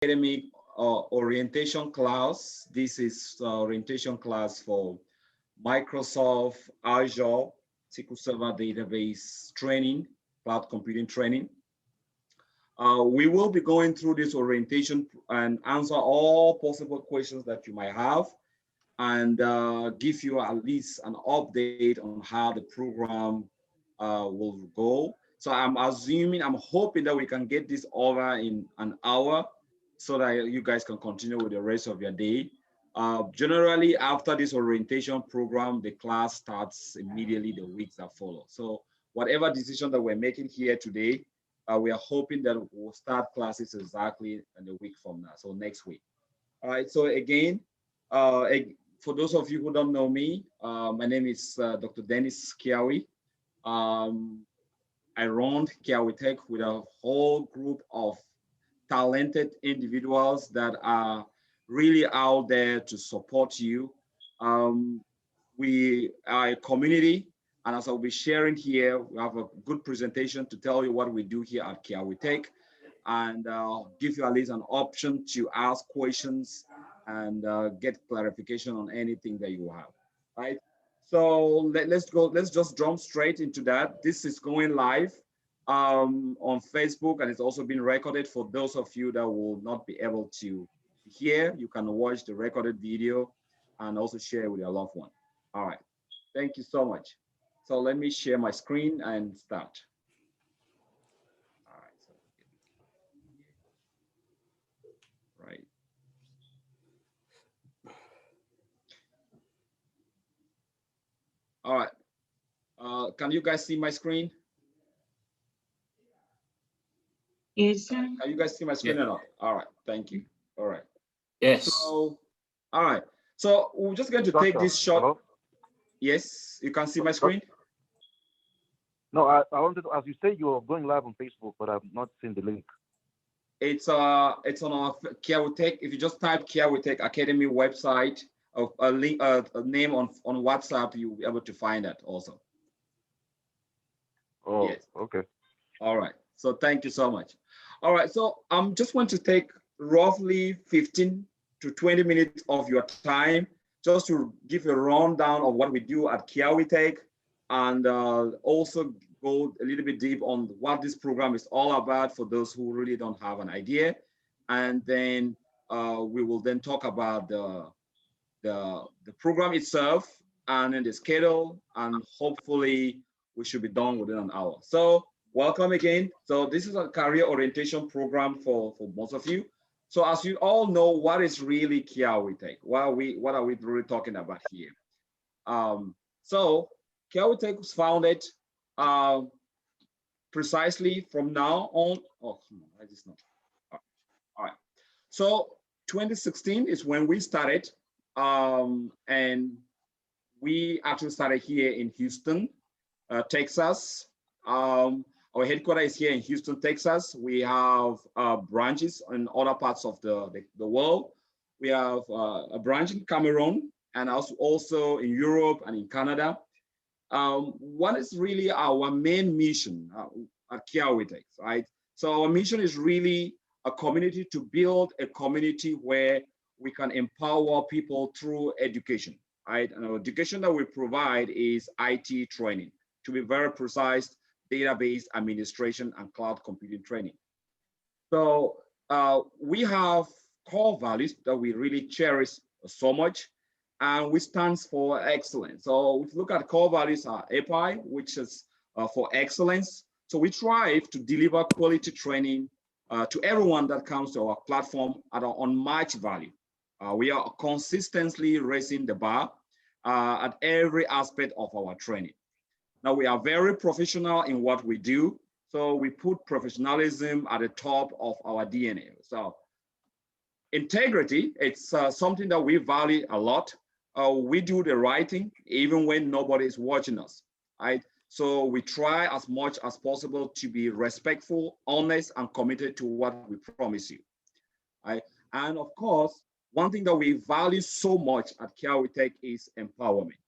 academic orientation class. This is orientation class for Microsoft Azure SQL Server database training, cloud computing training. We will be going through this orientation and answer all possible questions that you might have and give you at least an update on how the program will go. So I'm hoping that we can get this over in an hour so that you guys can continue with the rest of your day. Generally, after this orientation program, the class starts immediately the weeks that follow. So whatever decision that we're making here today, we are hoping that we'll start classes exactly in a week from now, so next week. All right, so again, for those of you who don't know me, my name is Dr. Dennis Kiawi. I run Kiawitech with a whole group of talented individuals that are really out there to support you. We are a community, and as I'll be sharing here, we have a good presentation to tell you what we do here at Kiawitech and give you at least an option to ask questions and get clarification on anything that you have, right? So let's just jump straight into that. This is going live on Facebook, and it's also been recorded for those of you that will not be able to hear. You can watch the recorded video and also share it with your loved one. All right, thank you so much. So let me share my screen and start. All right, so right. All right. Can you guys see my screen? Yes, sir. Can you guys see my screen or not? All right, thank you. All right. Yes. So, all right. So we're just going to take this short. Hello? Yes, you can see my screen. No, I wanted to, as you say, you're going live on Facebook, but I've not seen the link. It's on our Kiawitech. If you just type Kiawitech Academy website, a link, a name on WhatsApp, you'll be able to find that also. Oh, yes. Okay. All right. So thank you so much. All right. So I'm just going to take roughly 15 to 20 minutes of your time just to give a rundown of what we do at Kiawitech and also go a little bit deep on what this program is all about for those who really don't have an idea. And then we will then talk about the program itself and then the schedule, and hopefully we should be done within an hour. So welcome again. So this is a career orientation program for most of you. So as you all know, what is really Kiawitech? What are we really talking about here? So Kiawitech was founded precisely from now on. Oh, come on, I just know. All right. So 2016 is when we started, and we actually started here in Houston, Texas. Our headquarters is here in Houston, Texas. We have branches in other parts of the world. We have a branch in Cameroon and also in Europe and in Canada. What is really our main mission at Kiawitech, right? So our mission is really a community to build a community where we can empower people through education, right? And our education that we provide is IT training, to be very precise, database administration and cloud computing training. So we have core values that we really cherish so much, and we stand for excellence. So if you look at core values are API, which is for excellence. So we strive to deliver quality training to everyone that comes to our platform at an unmatched value. We are consistently raising the bar at every aspect of our training. Now, we are very professional in what we do. So we put professionalism at the top of our DNA. So integrity, it's something that we value a lot. We do the right thing, even when nobody is watching us, right? So we try as much as possible to be respectful, honest, and committed to what we promise you, right? And of course, one thing that we value so much at Kiawitech is empowerment.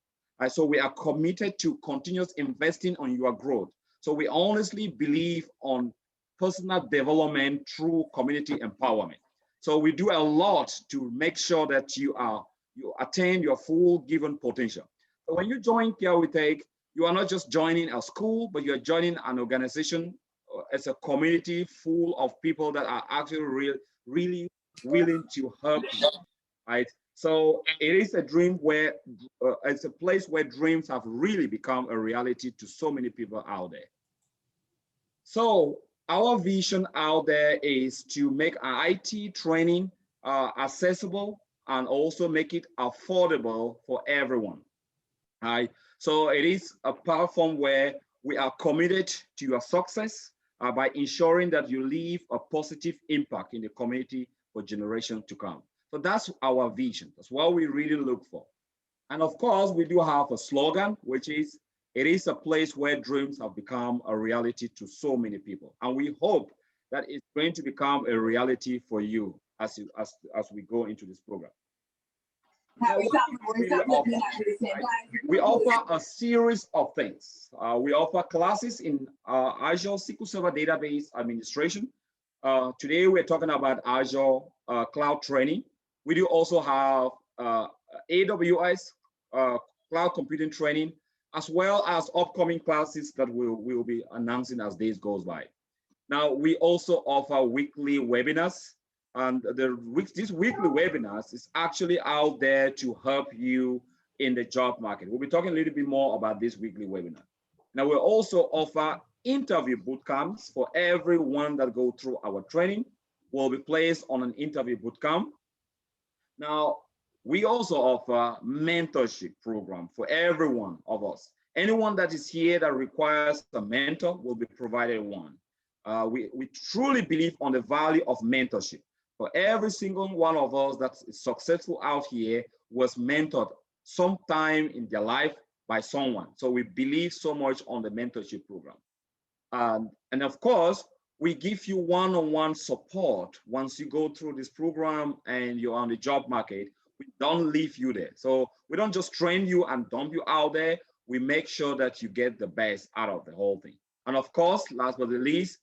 Right, so we are committed to continuous investing on your growth. So we honestly believe on personal development through community empowerment. So we do a lot to make sure that you attain your full given potential. So when you join Kiawitech, you are not just joining a school, but you're joining an organization. It's a community full of people that are actually really willing to help you, right? So it is a dream where it's a place where dreams have really become a reality to so many people out there. So our vision out there is to make IT training accessible and also make it affordable for everyone. Right? So it is a platform where we are committed to your success by ensuring that you leave a positive impact in the community for generations to come. So that's our vision. That's what we really look for. And of course, we do have a slogan, which is, it is a place where dreams have become a reality to so many people. And we hope that it's going to become a reality for you as we go into this program. Now, we offer a series of things. We offer classes in Azure SQL Server Database Administration. Today, we're talking about Azure Cloud Training. We do also have AWS Cloud Computing Training, as well as upcoming classes that we'll be announcing as days goes by. Now, we also offer weekly webinars. And these weekly webinars is actually out there to help you in the job market. We'll be talking a little bit more about this weekly webinar. Now, we also offer interview bootcamps for everyone that go through our training will be placed on an interview bootcamp. Now, we also offer mentorship program for every one of us. Anyone that is here that requires a mentor will be provided one. We truly believe on the value of mentorship. For every single one of us that's successful out here was mentored sometime in their life by someone. So we believe so much on the mentorship program. And of course, we give you one-on-one support once you go through this program and you're on the job market. We don't leave you there. So we don't just train you and dump you out there. We make sure that you get the best out of the whole thing. And of course, last but not least,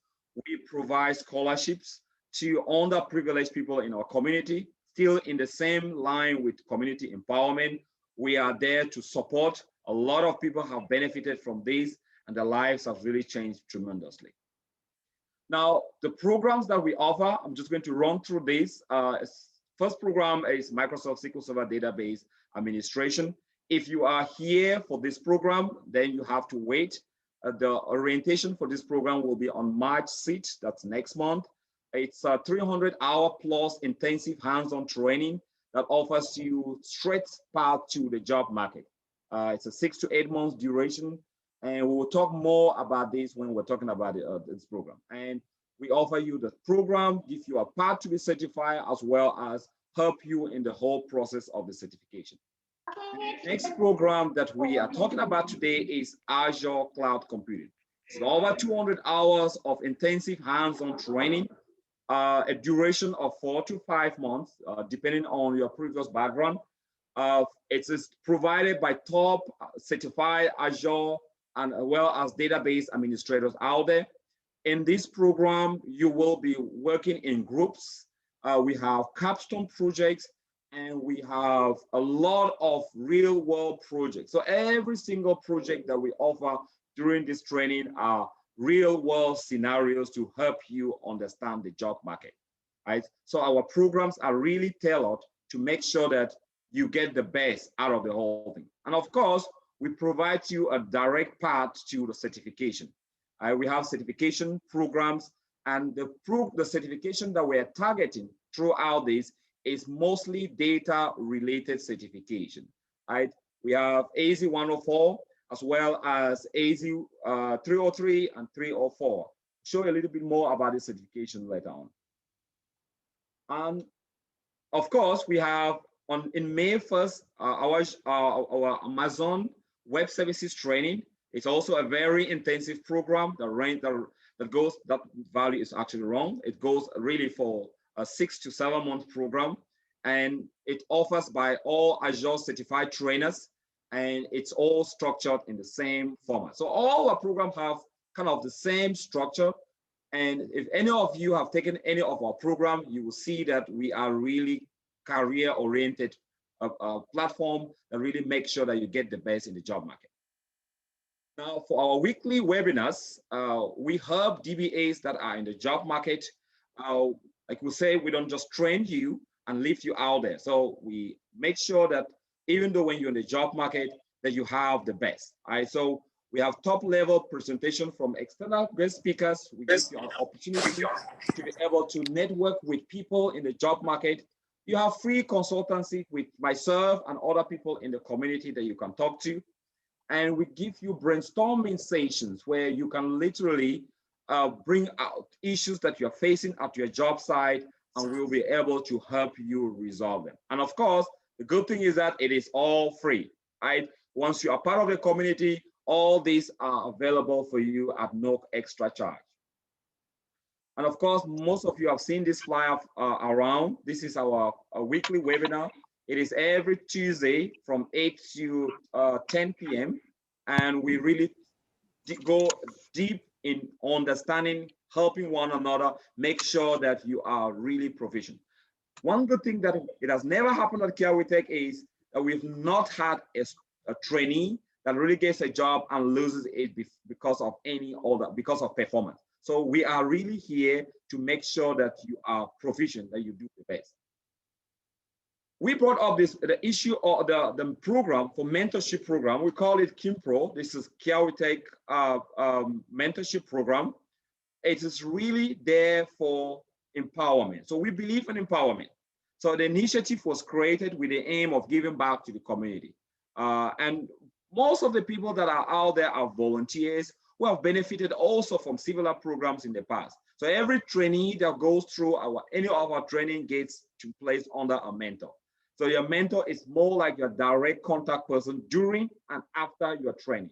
we provide scholarships to underprivileged people in our community, still in the same line with community empowerment. We are there to support. A lot of people have benefited from this and their lives have really changed tremendously. Now, the programs that we offer, I'm just going to run through this. First program is Microsoft SQL Server Database Administration. If you are here for this program, then you have to wait. The orientation for this program will be on March 6th, that's next month. It's a 300-hour plus intensive hands-on training that offers you straight path to the job market. It's a 6 to 8 months duration, and we will talk more about this when we're talking about this program. And we offer you the program, give you a path to be certified, as well as help you in the whole process of the certification. The next program that we are talking about today is Azure Cloud Computing. It's over 200 hours of intensive hands-on training, a duration of 4 to 5 months, depending on your previous background. It is provided by top certified Azure and as well as database administrators out there. In this program, you will be working in groups. We have capstone projects, and we have a lot of real world projects. So every single project that we offer during this training are real world scenarios to help you understand the job market, right? So our programs are really tailored to make sure that you get the best out of the whole thing. And of course, we provide you a direct path to the certification. We have certification programs, and the certification that we're targeting throughout this is mostly data related certification, right? We have AZ 104 as well as AZ 303 and 304. Show you a little bit more about this certification later on. And of course, we have in May 1st, our Amazon Web Services training. It's also a very intensive program. That value is actually wrong. It goes really for a 6 to 7 month program, and it offers by all Azure certified trainers, and it's all structured in the same format. So all our programs have kind of the same structure, And if any of you have taken any of our program, you will see that we are really career-oriented platform that really makes sure that you get the best in the job market. Now, for our weekly webinars, we help DBAs that are in the job market. Like we say, we don't just train you and leave you out there. So we make sure that even though when you're in the job market, that you have the best. All right. So we have top level presentation from external guest speakers. We give you an opportunity to be able to network with people in the job market. You have free consultancy with myself and other people in the community that you can talk to. And we give you brainstorming sessions where you can literally bring out issues that you're facing at your job site, and we'll be able to help you resolve them. And of course, the good thing is that it is all free, right? Once you are part of the community, all these are available for you at no extra charge. And of course, most of you have seen this flyer around. This is our weekly webinar. It is every Tuesday from 8 to 10 p.m. And we really go deep in understanding, helping one another, make sure that you are really proficient. One good thing that it has never happened at Kiawitech is that we've not had a trainee that really gets a job and loses it because of because of performance. So we are really here to make sure that you are proficient, that you do the best. We brought up the issue of the program for mentorship program. We call it KIMPRO. This is Kiawitech mentorship program. It is really there for empowerment. So we believe in empowerment. So the initiative was created with the aim of giving back to the community. And most of the people that are out there are volunteers who have benefited also from similar programs in the past. So every trainee that goes through any of our training gets to place under a mentor. So your mentor is more like your direct contact person during and after your training,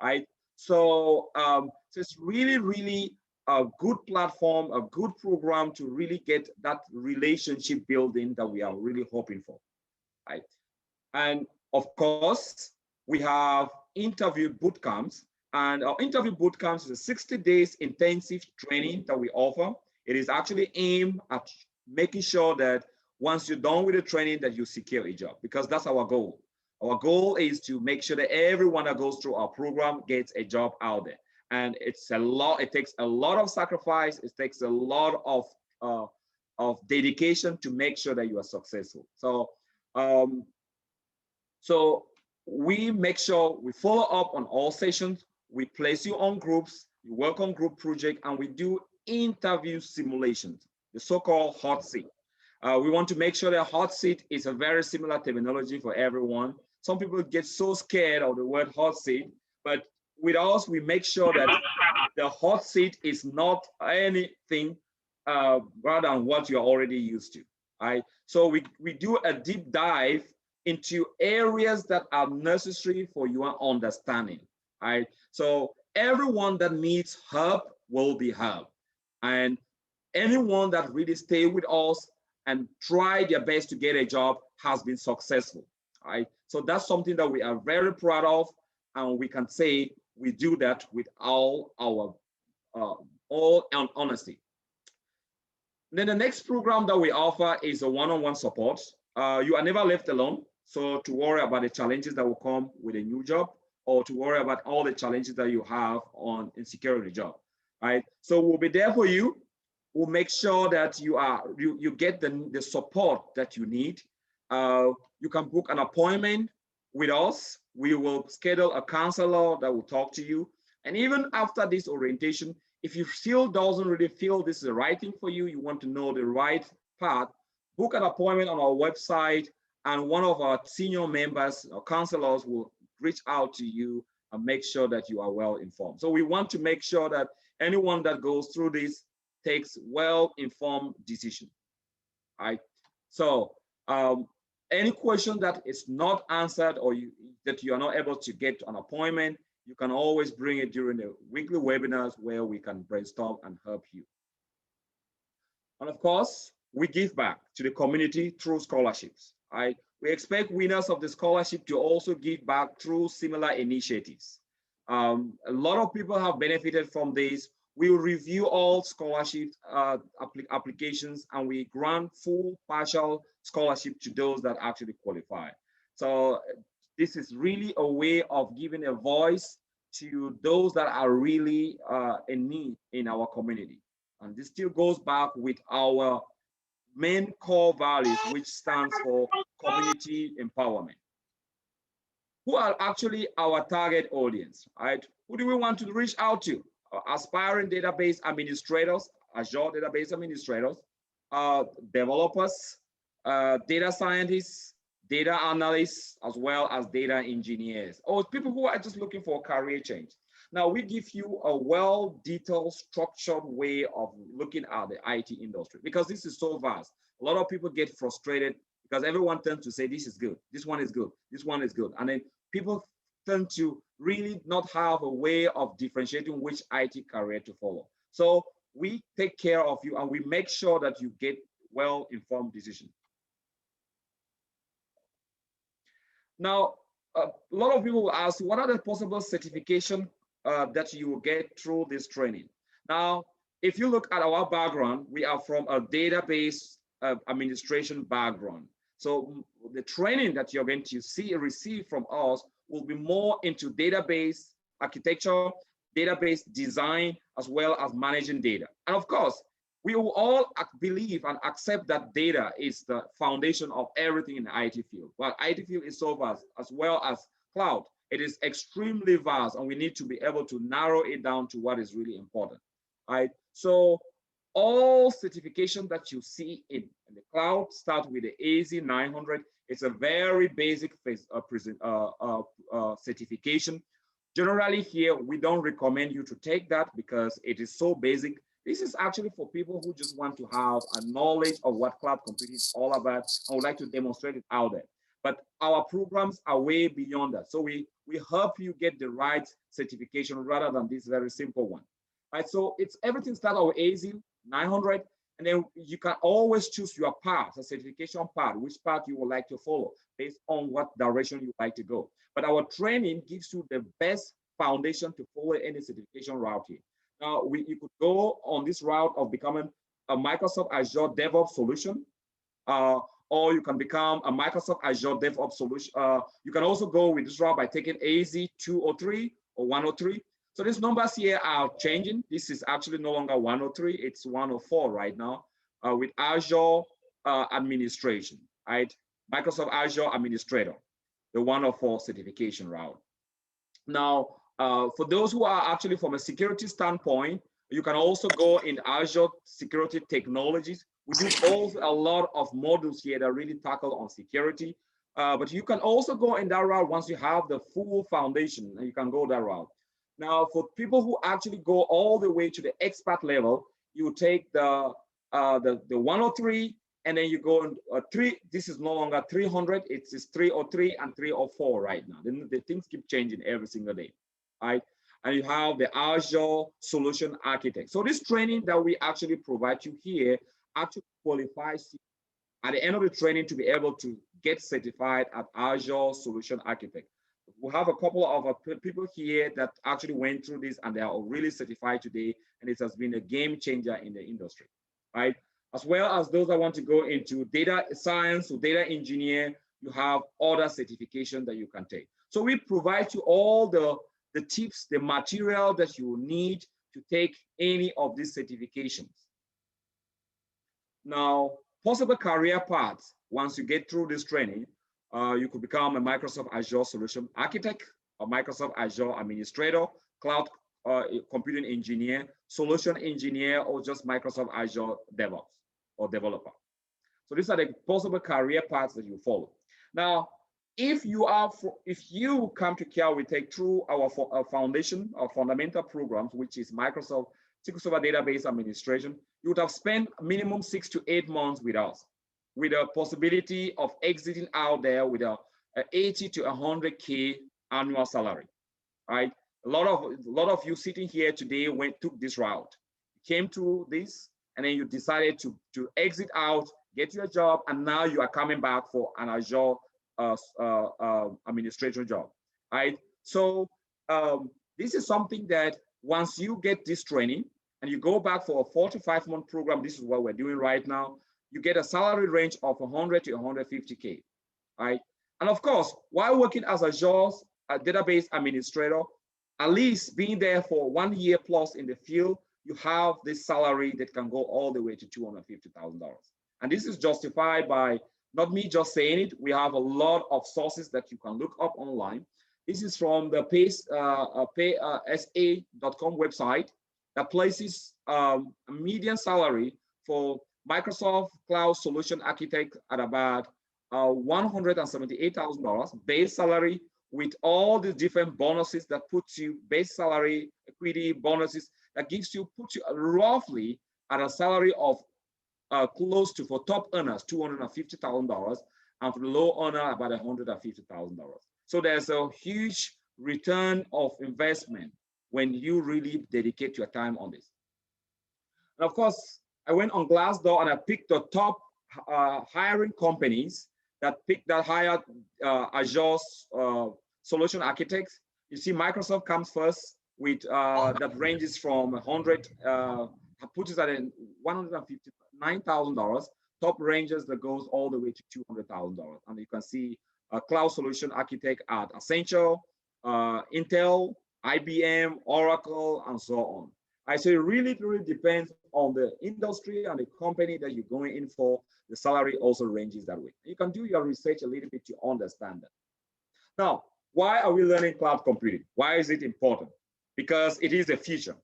right? So, so it's really, really a good platform, a good program to really get that relationship building that we are really hoping for, right? And of course, we have interview bootcamps, and our interview bootcamps is a 60 days intensive training that we offer. It is actually aimed at making sure that once you're done with the training that you secure a job, because that's our goal. Our goal is to make sure that everyone that goes through our program gets a job out there. And it's a lot, it takes a lot of sacrifice, it takes a lot of dedication to make sure that you are successful. So, so we make sure we follow up on all sessions, we place you on groups, you work on group project, and we do interview simulations, the so-called hot seat. We want to make sure that hot seat is a very similar terminology for everyone. Some people get so scared of the word hot seat, but with us, we make sure that the hot seat is not anything rather than what you're already used to. Right? So we do a deep dive into areas that are necessary for your understanding. Right? So everyone that needs help will be helped. And anyone that really stay with us and try their best to get a job has been successful. Right? So that's something that we are very proud of, and we can say we do that with all our all honesty. Then the next program that we offer is a one-on-one support. You are never left alone. So to worry about the challenges that will come with a new job, or to worry about all the challenges that you have in securing a job, right? So we'll be there for you. We'll make sure that you get the support that you need. You can book an appointment with us. We will schedule a counselor that will talk to you. And even after this orientation, if you still doesn't really feel this is the right thing for you, you want to know the right path, book an appointment on our website, and one of our senior members or counselors will reach out to you and make sure that you are well informed. So we want to make sure that anyone that goes through this takes well-informed decision, right? So any question that is not answered or that you are not able to get an appointment, you can always bring it during the weekly webinars where we can brainstorm and help you. And of course, we give back to the community through scholarships, right? We expect winners of the scholarship to also give back through similar initiatives. A lot of people have benefited from this. We will review all scholarship applications, and we grant full partial scholarship to those that actually qualify. So this is really a way of giving a voice to those that are really in need in our community. And this still goes back with our main core values, which stands for community empowerment. Who are actually our target audience, right? Who do we want to reach out to? Aspiring database administrators, Azure database administrators, developers, data scientists, data analysts, as well as data engineers, or people who are just looking for a career change. Now, we give you a well-detailed, structured way of looking at the IT industry because this is so vast. A lot of people get frustrated because everyone tends to say, this is good, this one is good, this one is good. And then people tend to really not have a way of differentiating which IT career to follow. So we take care of you and we make sure that you get well-informed decisions. Now, a lot of people will ask, what are the possible certification that you will get through this training? Now, if you look at our background, we are from a database administration background. So the training that you're going to receive from us will be more into database architecture, database design, as well as managing data. And of course, we will all believe and accept that data is the foundation of everything in the IT field. But IT field is so vast, as well as cloud. It is extremely vast, and we need to be able to narrow it down to what is really important, right? So all certification that you see in the cloud start with the AZ900. It's a very basic certification. Generally here, we don't recommend you to take that because it is so basic. This is actually for people who just want to have a knowledge of what cloud computing is all about and would like to demonstrate it out there. But our programs are way beyond that. So we help you get the right certification rather than this very simple one. Right, so it's everything starts with AZ 900, and then you can always choose your path, a certification path, which path you would like to follow based on what direction you like to go. But our training gives you the best foundation to follow any certification route here. Now, you could go on this route of becoming a Microsoft Azure DevOps solution, or you can become a Microsoft Azure DevOps solution. You can also go with this route by taking AZ 203 or 103. So these numbers here are changing. This is actually no longer 103, it's 104 right now with Azure administration, right? Microsoft Azure Administrator, the 104 certification route. Now, for those who are actually from a security standpoint, you can also go in Azure Security Technologies. We do also a lot of modules here that really tackle on security. But you can also go in that route once you have the full foundation, and you can go that route. Now, for people who actually go all the way to the expert level, you take the 103, and then you go in 3. This is no longer 300, it's 303 and 304 right now. The things keep changing every single day, right? And you have the Azure Solution Architect. So this training that we actually provide you here actually qualifies you at the end of the training to be able to get certified at Azure Solution Architect. We have a couple of people here that actually went through this and they are really certified today, and it has been a game changer in the industry, right? As well as those that want to go into data science or data engineer, you have other certification that you can take. So we provide you all the tips, the material that you need to take any of these certifications. Now, possible career paths, once you get through this training, you could become a Microsoft Azure Solution Architect, a Microsoft Azure Administrator, Cloud Computing Engineer, Solution Engineer, or just Microsoft Azure DevOps or Developer. So these are the possible career paths that you follow. Now, if you come to Kiawitechit through our foundation, our fundamental programs, which is Microsoft SQL Server Database Administration, you would have spent minimum 6 to 8 months with us, with a possibility of exiting out there with a 80 to 100K annual salary, right? A lot of you sitting here today took this route, came through this, and then you decided to exit out, get your job, and now you are coming back for an Azure administration job, right? So this is something that once you get this training, and you go back for a 4 to 5 month program, this is what we're doing right now, you get a salary range of 100 to 150K, right? And of course, while working as Azure database administrator, at least being there for 1 year plus in the field, you have this salary that can go all the way to $250,000. And this is justified by not me just saying it. We have a lot of sources that you can look up online. This is from the paysa.com website that places a median salary for Microsoft Cloud Solution Architect at about $178,000 base salary, with all the different bonuses that puts you base salary, equity bonuses that puts you roughly at a salary of close to, for top earners, $250,000, and for the low earner about $150,000. So there's a huge return of investment when you really dedicate your time on this. And of course, I went on Glassdoor and I picked the top hiring companies that hired Azure solution architects. You see, Microsoft comes first with that ranges from 100, puts it at $159,000. Top ranges that goes all the way to $200,000. And you can see a cloud solution architect at Accenture, Intel, IBM, Oracle, and so on. I say it really depends on the industry and the company that you're going in for. The salary also ranges that way. You can do your research a little bit to understand that. Now, why are we learning cloud computing? Why is it important? Because it is the future.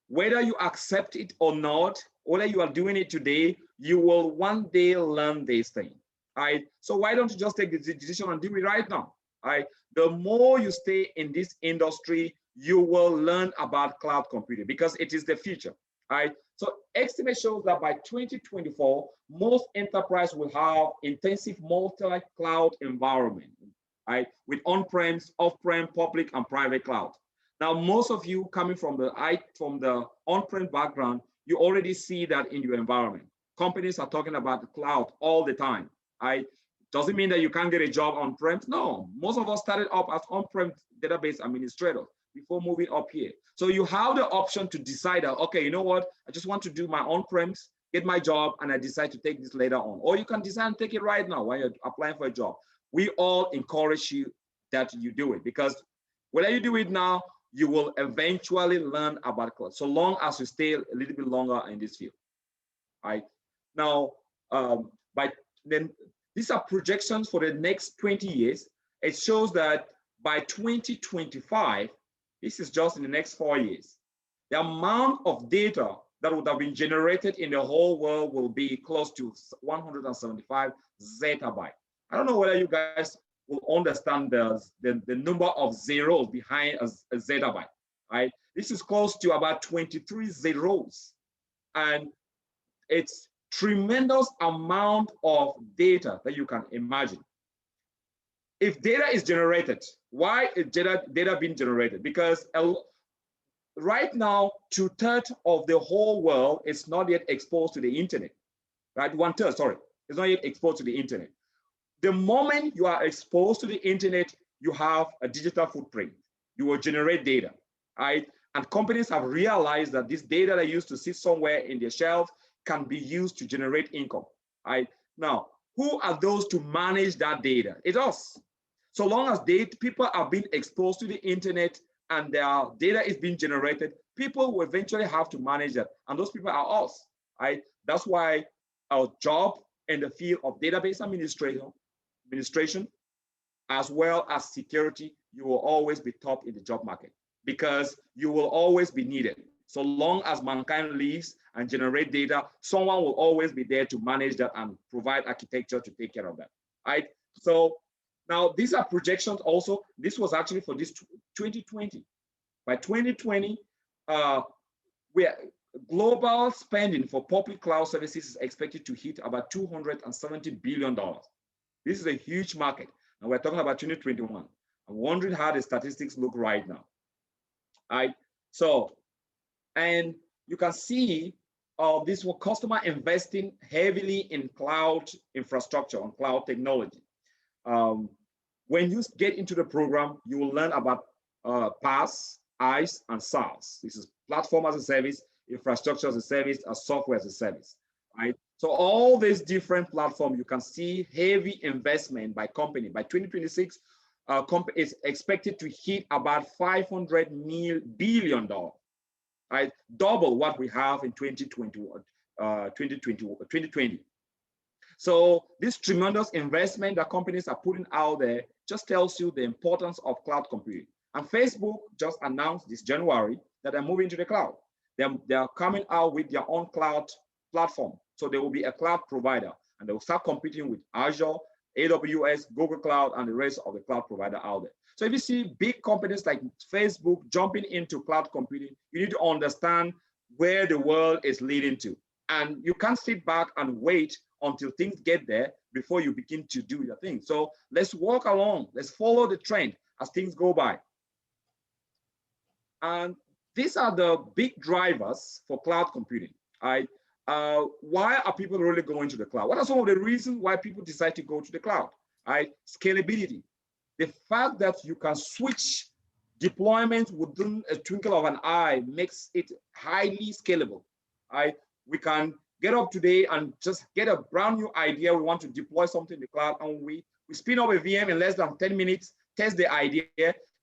Whether you accept it or not, whether you are doing it today, you will one day learn this thing. Right? So why don't you just take the decision and do it right now? Right? The more you stay in this industry, you will learn about cloud computing because it is the future. Right? So estimate shows that by 2024, most enterprise will have intensive multi-cloud environment, right? With on-premise, off-prem, public, and private cloud. Now, most of you coming from the on-prem background, you already see that in your environment. Companies are talking about the cloud all the time. Right? Doesn't mean that you can't get a job on-prem. No, most of us started up as on-prem database administrators before moving up here. So you have the option to decide that, okay, you know what? I just want to do my on-premise, get my job, and I decide to take this later on. Or you can decide and take it right now while you're applying for a job. We all encourage you that you do it because whether you do it now, you will eventually learn about cloud, so long as you stay a little bit longer in this field. Right? Now, these are projections for the next 20 years. It shows that by 2025, this is just in the next 4 years, the amount of data that would have been generated in the whole world will be close to 175 zettabytes. I don't know whether you guys will understand the number of zeros behind a zettabyte, right? This is close to about 23 zeros. And it's tremendous amount of data that you can imagine. If data is generated, why is data being generated? Because right now, 2/3 of the whole world is not yet exposed to the internet, right? 1/3, sorry, is not yet exposed to the internet. The moment you are exposed to the internet, you have a digital footprint. You will generate data, right? And companies have realized that this data that used to sit somewhere in their shelves can be used to generate income, right? Now, who are those to manage that data? It's us. So long as people are being exposed to the internet and their data is being generated, people will eventually have to manage that. And those people are us, right? That's why our job in the field of database administration, as well as security, you will always be top in the job market because you will always be needed. So long as mankind lives and generate data, someone will always be there to manage that and provide architecture to take care of that, right? So now these are projections also. This was actually for this 2020. By 2020, global spending for public cloud services is expected to hit about $270 billion. This is a huge market. And we're talking about 2021. I'm wondering how the statistics look right now. Right? So, and you can see this will customer investing heavily in cloud infrastructure, on cloud technology. When you get into the program, you will learn about PaaS, IaaS, and SaaS. This is platform as a service. infrastructure as a service, or software as a service, right? So all these different platforms, you can see heavy investment by company. By 2026, company is expected to hit about $500 billion, right? Double what we have in 2020. So this tremendous investment that companies are putting out there just tells you the importance of cloud computing. And Facebook just announced this January that they're moving to the cloud. They're coming out with their own cloud platform. So they will be a cloud provider, and they will start competing with Azure, AWS, Google Cloud, and the rest of the cloud provider out there. So if you see big companies like Facebook jumping into cloud computing, you need to understand where the world is leading to. And you can't sit back and wait until things get there before you begin to do your thing. So let's walk along, let's follow the trend as things go by. And these are the big drivers for cloud computing. Right? Why are people really going to the cloud? What are some of the reasons why people decide to go to the cloud? Right? Scalability. The fact that you can switch deployment within a twinkle of an eye makes it highly scalable. Right? We can get up today and just get a brand new idea. We want to deploy something in the cloud, and we spin up a VM in less than 10 minutes, test the idea.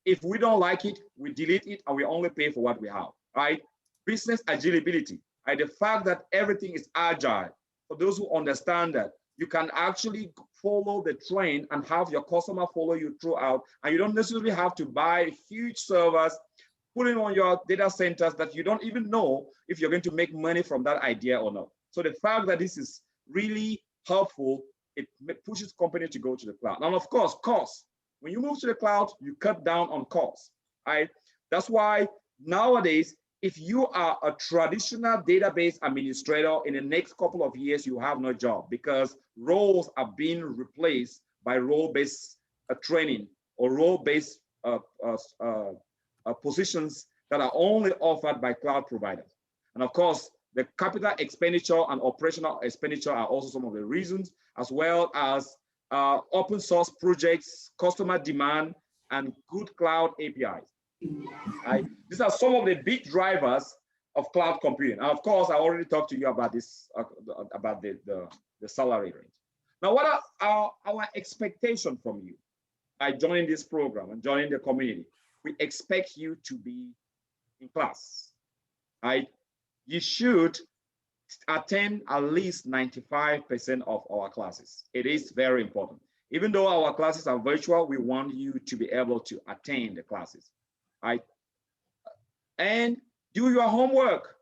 If we don't like it, we delete it, and we only pay for what we have, right? Business agility, right? The fact that everything is agile. For those who understand that, you can actually follow the trend and have your customer follow you throughout, and you don't necessarily have to buy huge servers, put it on your data centers that you don't even know if you're going to make money from that idea or not. So the fact that this is really helpful, it pushes companies to go to the cloud. And of course, cost. When you move to the cloud, you cut down on costs, right? That's why nowadays, if you are a traditional database administrator, in the next couple of years, you have no job, because roles are being replaced by role-based training or role-based positions that are only offered by cloud providers. And of course, the capital expenditure and operational expenditure are also some of the reasons, as well as open source projects, customer demand, and good cloud APIs. Right? These are some of the big drivers of cloud computing. And of course, I already talked to you about this, about the salary range. Now, what are our expectations from you by joining this program and joining the community? We expect you to be in class, right? You should attend at least 95% of our classes. It is very important. Even though our classes are virtual, we want you to be able to attend the classes, right? And do your homework.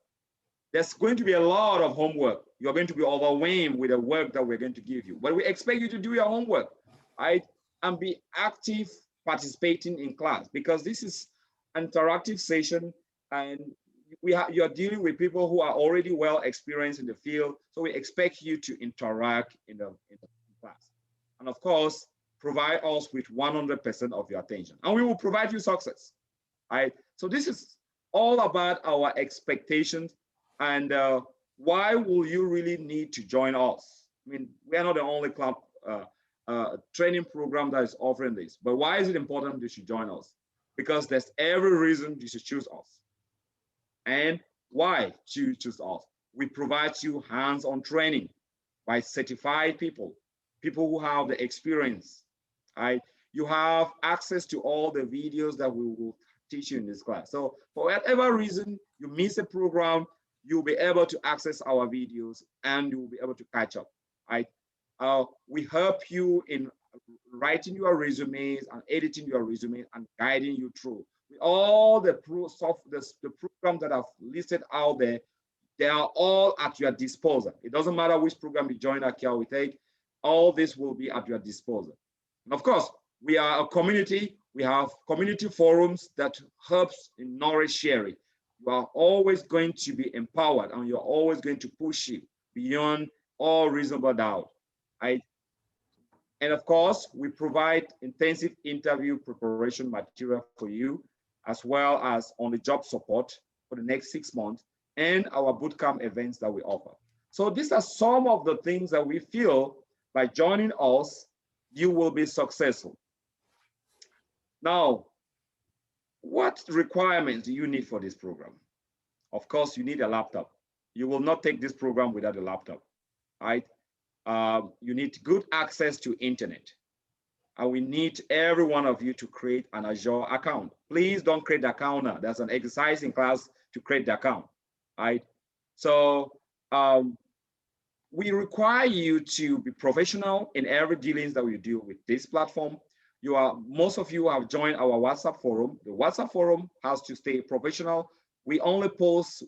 There's going to be a lot of homework. You're going to be overwhelmed with the work that we're going to give you. But we expect you to do your homework, right? And be active participating in class, because this is an interactive session, and you're dealing with people who are already well experienced in the field. So we expect you to interact in the class. And of course, provide us with 100% of your attention, and we will provide you success, right? So this is all about our expectations, and why will you really need to join us? I mean, we are not the only cloud training program that is offering this, but why is it important you should join us? Because there's every reason you should choose us. And why choose us? We provide you hands-on training by certified people who have the experience, right? You have access to all the videos that we will teach you in this class. So for whatever reason you miss a program, you'll be able to access our videos and you will be able to catch up, right? We help you in writing your resumes and editing your resume and guiding you through. With all the programs that I've listed out there, they are all at your disposal. It doesn't matter which program you join at Kiawitechit, all this will be at your disposal. And of course, we are a community. We have community forums that helps in knowledge sharing. You are always going to be empowered, and you're always going to push you beyond all reasonable doubt, right? And of course, we provide intensive interview preparation material for you, as well as on-the-job support for the next 6 months, and our bootcamp events that we offer. So these are some of the things that we feel by joining us, you will be successful. Now, what requirements do you need for this program? of course, you need a laptop. You will not take this program without a laptop, right? You need good access to internet. And we need every one of you to create an Azure account. Please don't create the account now. There's an exercise in class to create the account, right? So we require you to be professional in every dealings that we do with this platform. Most of you have joined our WhatsApp forum. The WhatsApp forum has to stay professional. We only post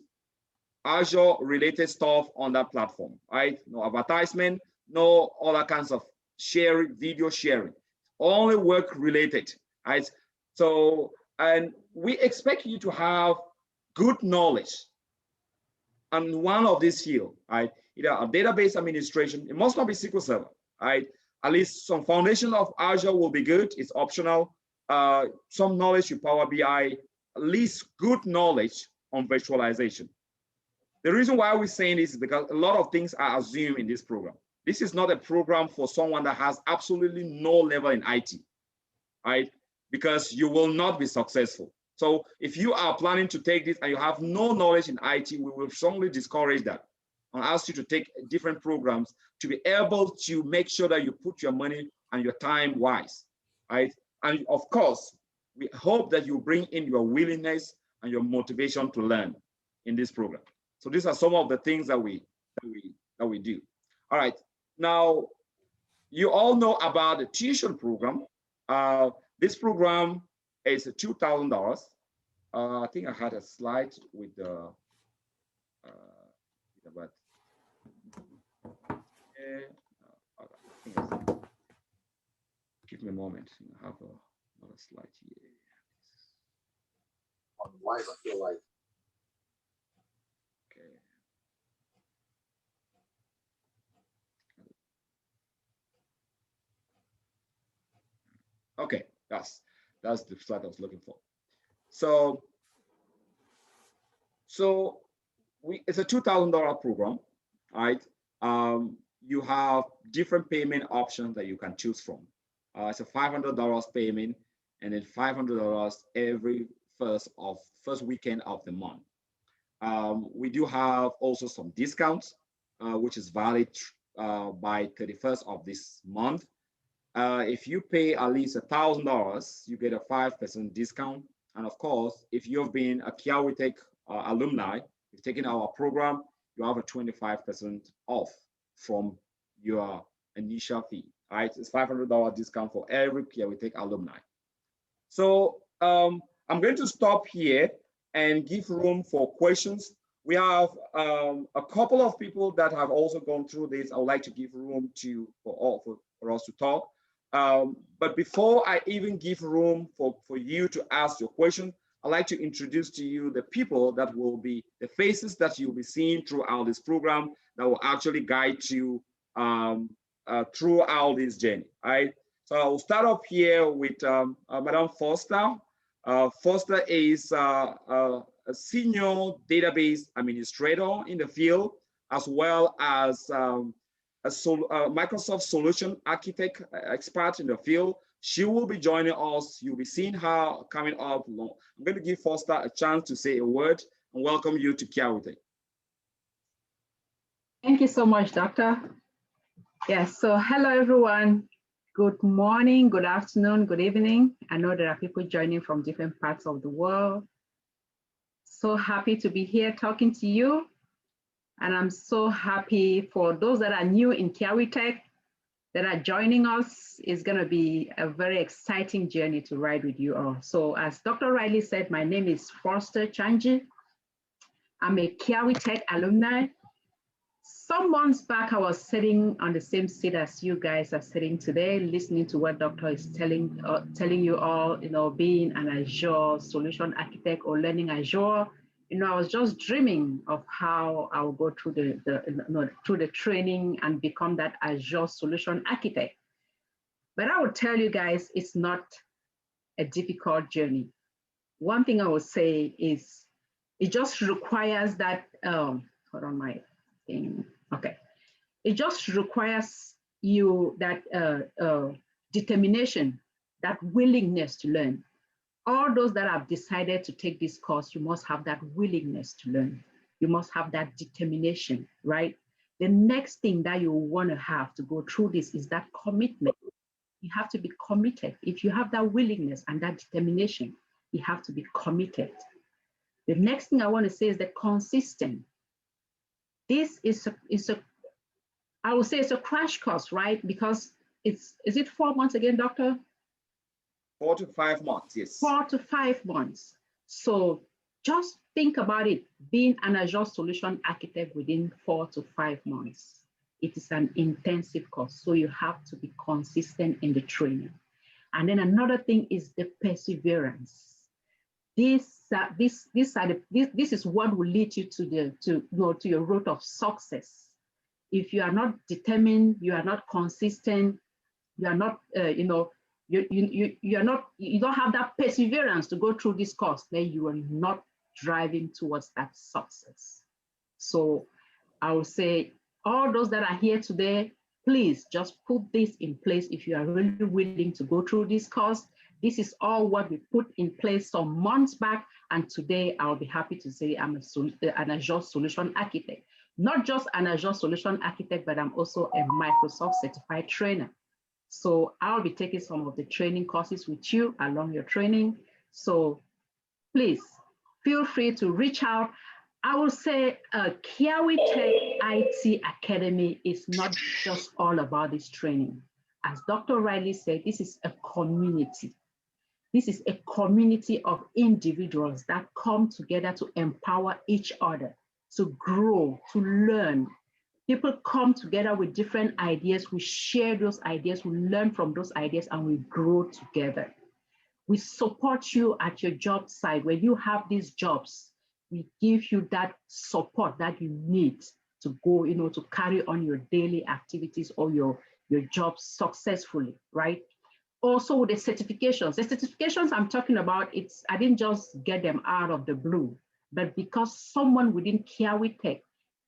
Azure related stuff on that platform, right? No advertisement, no other kinds of sharing, video sharing, only work related, right? So, and we expect you to have good knowledge on one of these fields, right? Either a database administration, it must not be SQL Server, right? At least some foundation of Azure will be good, it's optional. Some knowledge with Power BI, at least good knowledge on virtualization. The reason why we're saying this is because a lot of things are assumed in this program. This is not a program for someone that has absolutely no level in IT, right? Because you will not be successful. So if you are planning to take this and you have no knowledge in IT, we will strongly discourage that and ask you to take different programs to be able to make sure that you put your money and your time wise, right? And of course, we hope that you bring in your willingness and your motivation to learn in this program. So these are some of the things that we do. All right, now you all know about the tuition program. This program is $2,000. I think I had a slide with the but give me a moment. I have another slide here. Otherwise, I feel like. Okay. Okay, that's the slide I was looking for. So it's a $2,000 program, right? You have different payment options that you can choose from. It's a $500 payment, and then $500 every first weekend of the month. We do have also some discounts, which is valid by 31st of this month. If you pay at least $1,000, you get a 5% discount. And of course, if you've been a Kiawitech alumni, you've taken our program, you have a 25% off from your initial fee, right? It's $500 discount for every Kiawitech alumni. So I'm going to stop here and give room for questions. We have a couple of people that have also gone through this. I would like to give room for us to talk. But before I even give room for you to ask your question, I'd like to introduce to you the people that will be the faces that you'll be seeing throughout this program that will actually guide you throughout this journey, right? So I'll start up here with Madam Foster. Foster is a senior database administrator in the field, as well as a Microsoft solution architect expert in the field. She will be joining us. You'll be seeing her coming up. I'm going to give Foster a chance to say a word and welcome you to Kiawitech. Thank you so much, Doctor. Yes, so hello, everyone. Good morning, good afternoon, good evening. I know there are people joining from different parts of the world. So happy to be here talking to you. And I'm so happy for those that are new in Kiawitech that are joining us. It's going to be a very exciting journey to ride with you all. So as Dr. Riley said, my name is Foster Chanji. I'm a Kiawitech alumni. Some months back, I was sitting on the same seat as you guys are sitting today, listening to what Doctor is telling you all, being an Azure solution architect or learning Azure. I was just dreaming of how I will go through the training and become that Azure solution architect. But I will tell you guys, it's not a difficult journey. One thing I will say is it just requires that, hold on my thing. Okay. It just requires you that determination, that willingness to learn. all those that have decided to take this course, you must have that willingness to learn. You must have that determination, right? The next thing that you want to have to go through this is that commitment. You have to be committed. If you have that willingness and that determination, you have to be committed. The next thing I want to say is the consistent. This is I would say it's a crash course, right? Because is it 4 months again, doctor? 4 to 5 months, yes. 4 to 5 months. So just think about it, being an Azure solution architect within 4 to 5 months. It is an intensive course, so you have to be consistent in the training. And then another thing is the perseverance. This is what will lead you to your road of success. If you are not determined, you are not consistent, you are not you don't have that perseverance to go through this course, then you are not driving towards that success. So I would say all those that are here today, please just put this in place if you are really willing to go through this course. This is all what we put in place some months back, and today I'll be happy to say I'm an Azure solution architect. Not just an Azure solution architect, but I'm also a Microsoft certified trainer. So I'll be taking some of the training courses with you along your training. So please feel free to reach out. I will say Kiawitechit IT Academy is not just all about this training. As Dr. Riley said, this is a community. This is a community of individuals that come together to empower each other, to grow, to learn. People come together with different ideas. We share those ideas, we learn from those ideas, and we grow together. We support you at your job site. When you have these jobs, we give you that support that you need to go, to carry on your daily activities or your job successfully, right? Also with the certifications. The certifications I'm talking about, I didn't just get them out of the blue, but because someone within Kiawitech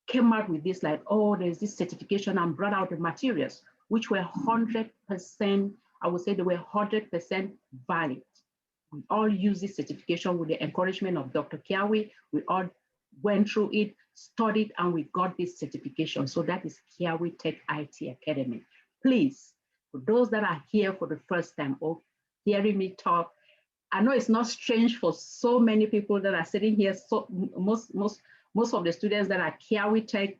came out with this, like, oh, there's this certification, and brought out the materials, which were 100%, I would say they were 100% valid. We all use this certification with the encouragement of Dr. Kiawi. We all went through it, studied, and we got this certification. So that is Kiawitech IT Academy. Please, for those that are here for the first time or hearing me talk, I know it's not strange for so many people that are sitting here. So most of the students that are Kiawitech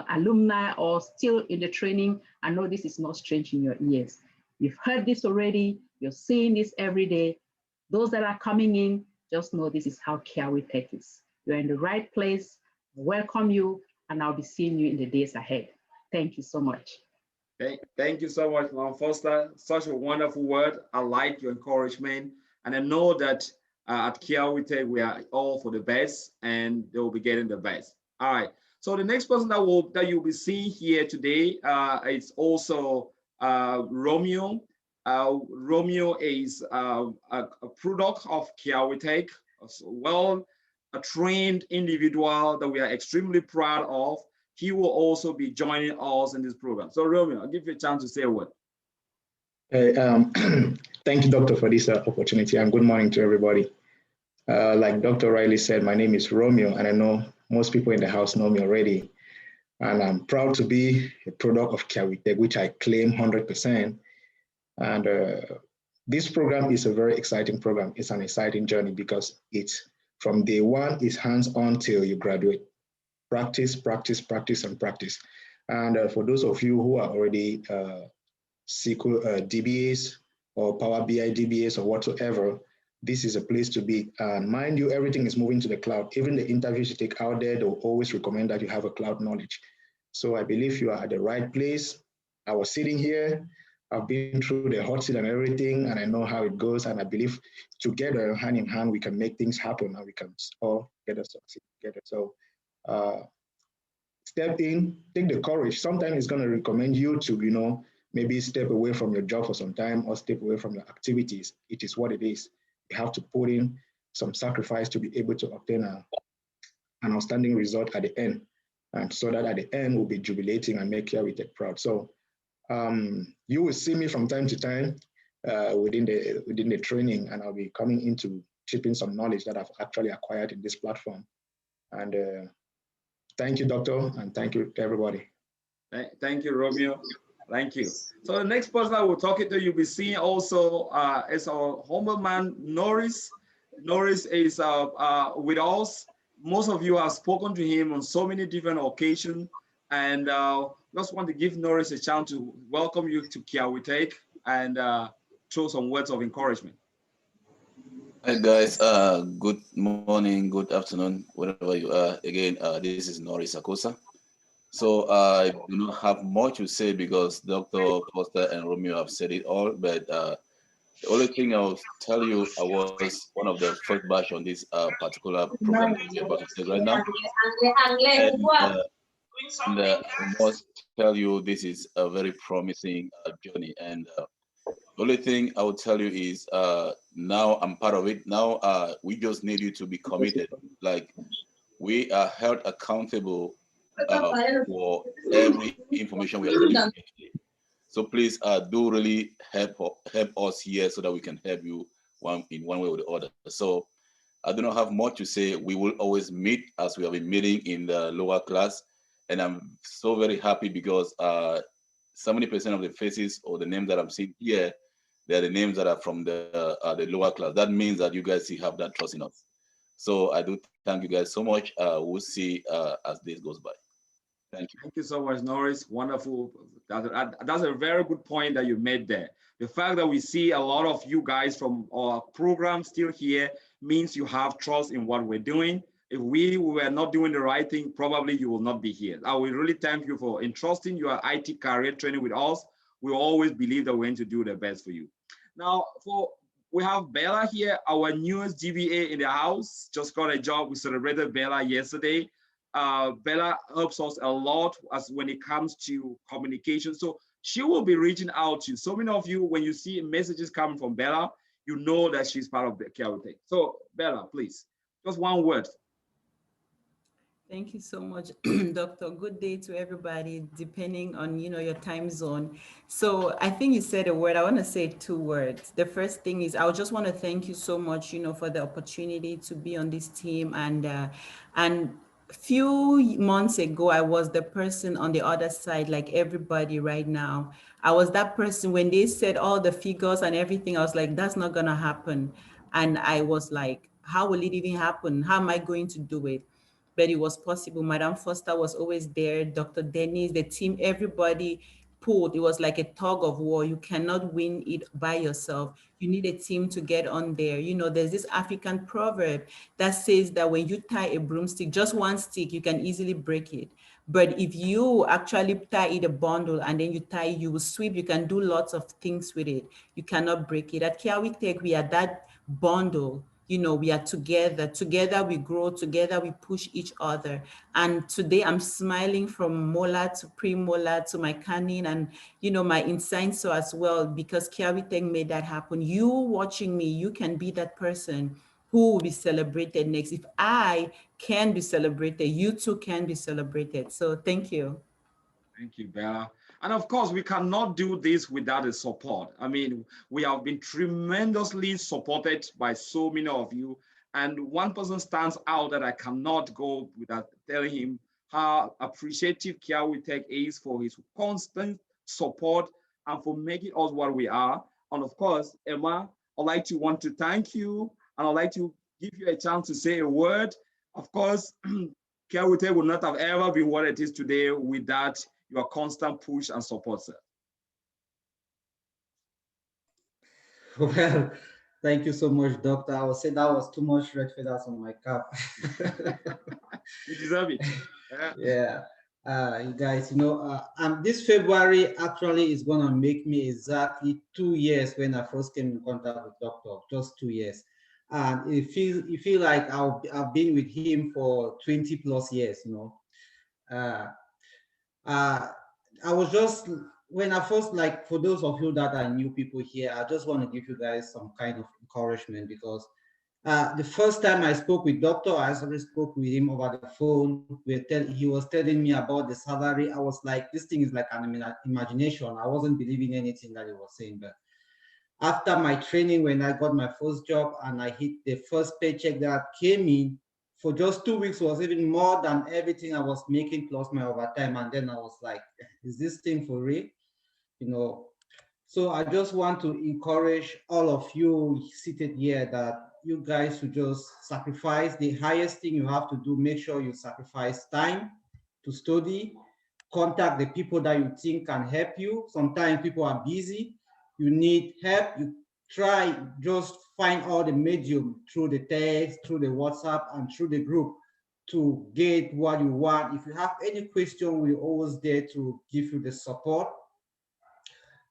alumni or still in the training, I know this is not strange in your ears. You've heard this already. You're seeing this every day. Those that are coming in, just know this is how Kiawitech is. You're in the right place. Welcome you, and I'll be seeing you in the days ahead. Thank you so much. Thank you so much, Ma'am Foster. Such a wonderful word. I like your encouragement. And I know that at Kiawitech, we are all for the best, and they will be getting the best. All right. So the next person that you'll be seeing here today is also Romeo. Romeo is a product of Kiawitech, a trained individual that we are extremely proud of. He will also be joining us in this program. So Romeo, I'll give you a chance to say a word. Thank you, Doctor, for this opportunity, and good morning to everybody. Like Dr. Riley said, my name is Romeo, and I know most people in the house know me already. And I'm proud to be a product of Kiawitech, which I claim 100%. And this program is a very exciting program. It's an exciting journey because it's from day one, it's hands-on till you graduate. Practice, practice, practice, and practice. And for those of you who are already SQL DBAs or Power BI DBAs or whatsoever, this is a place to be. And mind you, everything is moving to the cloud. Even the interviews you take out there, they'll always recommend that you have a cloud knowledge. So I believe you are at the right place. I was sitting here, I've been through the hot seat and everything, and I know how it goes. And I believe together, hand in hand, we can make things happen, and we can all get us succeed together. So step in, take the courage. Sometimes it's going to recommend you to, maybe step away from your job for some time or step away from your activities. It is what it is. You have to put in some sacrifice to be able to obtain an outstanding result at the end. And so that at the end, we'll be jubilating and make Kiawitech proud. So you will see me from time to time. within the training, and I'll be coming into chipping some knowledge that I've actually acquired in this platform. And thank you, Doctor, and thank you to everybody. Thank you, Romeo. Thank you. So the next person I will talk to, you'll be seeing also is our humble man, Norris. Norris is with us. Most of you have spoken to him on so many different occasions, and just want to give Norris a chance to welcome you to Kiawitechit and throw some words of encouragement. Hi guys, good morning, good afternoon, wherever you are. Again, this is Norris Akosa. So I do not have much to say because Dr. Costa and Romeo have said it all, but the only thing I'll tell you, I was one of the first batch on this particular program that we're about to take right now. And I must tell you, this is a very promising journey. And the only thing I will tell you is now I'm part of it. Now we just need you to be committed. Like we are held accountable for every information we are releasing. So please do really help us here so that we can help you in one way or the other. So I do not have much to say. We will always meet as we have been meeting in the lower class. And I'm so very happy because 70% of the faces or the names that I'm seeing here, they're the names that are from the lower class. That means that you guys still have that trust in us. So I do thank you guys so much. We'll see as this goes by. Thank you. Thank you so much, Norris. Wonderful. That's a very good point that you made there. The fact that we see a lot of you guys from our program still here means you have trust in what we're doing. If we were not doing the right thing, probably you will not be here. I will really thank you for entrusting your IT career training with us. We always believe that we're going to do the best for you. Now, we have Bella here, our newest DBA in the house. Just got a job. We celebrated Bella yesterday. Bella helps us a lot as when it comes to communication. So she will be reaching out to you. So many of you, when you see messages coming from Bella, you know that she's part of the Kiawitechit. So Bella, please, just one word. Thank you so much, Doctor. Good day to everybody, depending on your time zone. So I think you said a word. I want to say two words. The first thing is I just want to thank you so much, for the opportunity to be on this team. And few months ago, I was the person on the other side, like everybody right now. I was that person when they said all the figures and everything. I was like, that's not gonna happen. And I was like, how will it even happen? How am I going to do it? But it was possible. Madam Foster was always there, Dr. Dennis, the team, everybody pulled. It was like a tug of war. You cannot win it by yourself. You need a team to get on there. There's this African proverb that says that when you tie a broomstick, just one stick, you can easily break it. But if you actually tie it a bundle and then you will sweep, you can do lots of things with it. You cannot break it. At Kiawitechit, we are that bundle. We are together we grow, together we push each other. And today I'm smiling from molar to premolar to my canine and, my incisor as well, because Kiawitechit made that happen. You watching me, you can be that person who will be celebrated next. If I can be celebrated, you too can be celebrated. So thank you. Thank you, Bella. And of course, we cannot do this without the support. I mean, we have been tremendously supported by so many of you. And one person stands out that I cannot go without telling him how appreciative Kiawitechit is for his constant support and for making us what we are. And of course, Emma, I'd want to thank you. And I'd like to give you a chance to say a word. Of course, Kiawitechit would not have ever been what it is today without your constant push and support, sir. Well, thank you so much, Doctor. I would say that was too much red feathers on my cap. You deserve it. Yeah. You guys, this February actually is going to make me exactly 2 years when I first came in contact with Doctor, just 2 years. And it feel like I've been with him for 20 plus years, I was just, when I first, like, for those of you that are new people here, I just want to give you guys some kind of encouragement because the first time I spoke with Doctor, I actually spoke with him over the phone. He was telling me about the salary. I was like, this thing is like an imagination. I wasn't believing anything that he was saying, but after my training, when I got my first job and I hit the first paycheck that came in for just 2 weeks was even more than everything I was making plus my overtime. And then I was like, is this thing for real? You know, so I just want to encourage all of you seated here that you guys should just sacrifice the highest thing you have to do. Make sure you sacrifice time to study, contact the people that you think can help you. Sometimes people are busy, you need help. You try, just find all the medium through the text, through the WhatsApp, and through the group to get what you want. If you have any question, we're always there to give you the support.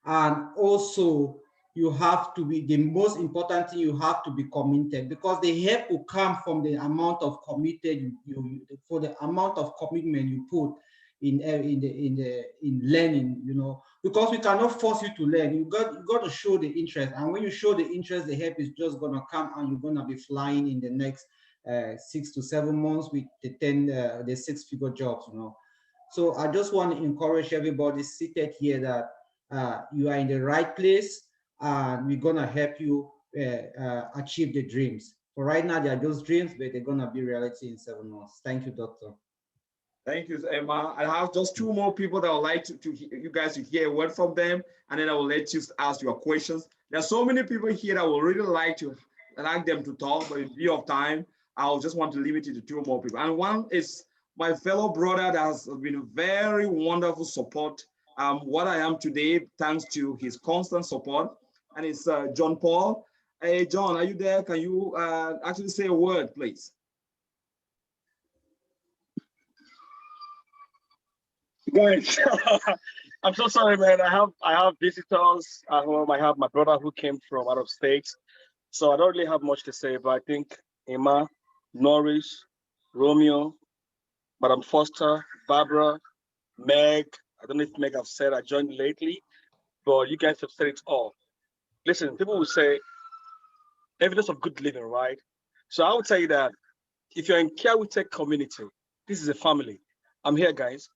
And also, you have to be, the most important thing, you have to be committed, because the help will come from the amount of committed for the amount of commitment you put in learning, you know, because we cannot force you to learn. You got to show the interest, and when you show the interest, the help is just gonna come, and you're gonna be flying in the next 6 to 7 months with the 6-figure jobs, you know. So I just want to encourage everybody seated here that you are in the right place, and we're gonna help you achieve the dreams. For right now, they are just dreams, but they're gonna be reality in 7 months. Thank you, Doctor. Thank you, Emma. I have just 2 more people that would like you guys to hear a word from them, and then I will let you ask your questions. There are so many people here that would really like them to talk, but in view of time, I'll just want to limit it to 2 more people. And one is my fellow brother that has been a very wonderful support. What I am today, thanks to his constant support, and it's John Paul. Hey, John, are you there? Can you actually say a word, please? Guys, I'm so sorry, man. I have visitors at home. I have my brother who came from out of state, so I don't really have much to say. But I think Emma, Norris, Romeo, Madam Foster, Barbara, Meg. I don't know if Meg have said I joined lately, but you guys have said it all. Listen, people will say evidence of good living, right? So I would tell you that if you're in Kiawitechit community, this is a family. I'm here, guys.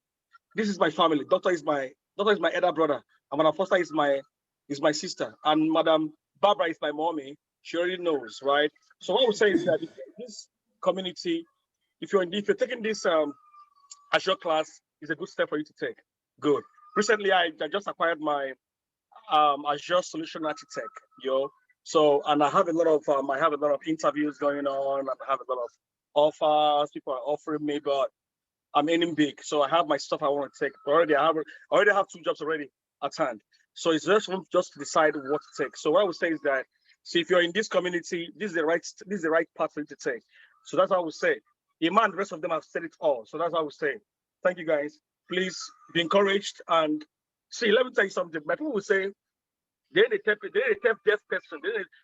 This is my family. Doctor is my elder brother, and Madam Foster is my sister, and Madam Barbara is my mommy. She already knows, right? So what I would say is that if this community, if you're taking this Azure class, is a good step for you to take. Good. Recently, I just acquired my Azure Solution Architect, So, and I have a lot of interviews going on, and I have a lot of offers. People are offering me, but I'm aiming big. So I have my stuff I want to take. Already I have 2 jobs already at hand. So it's just to decide what to take. So what I would say is that, see, if you're in this community, this is the right path for you to take. So that's what I would say. Iman, the rest of them have said it all. So that's what I would say. Thank you, guys. Please be encouraged. And see, let me tell you something. My people will say, then they tell deaf person.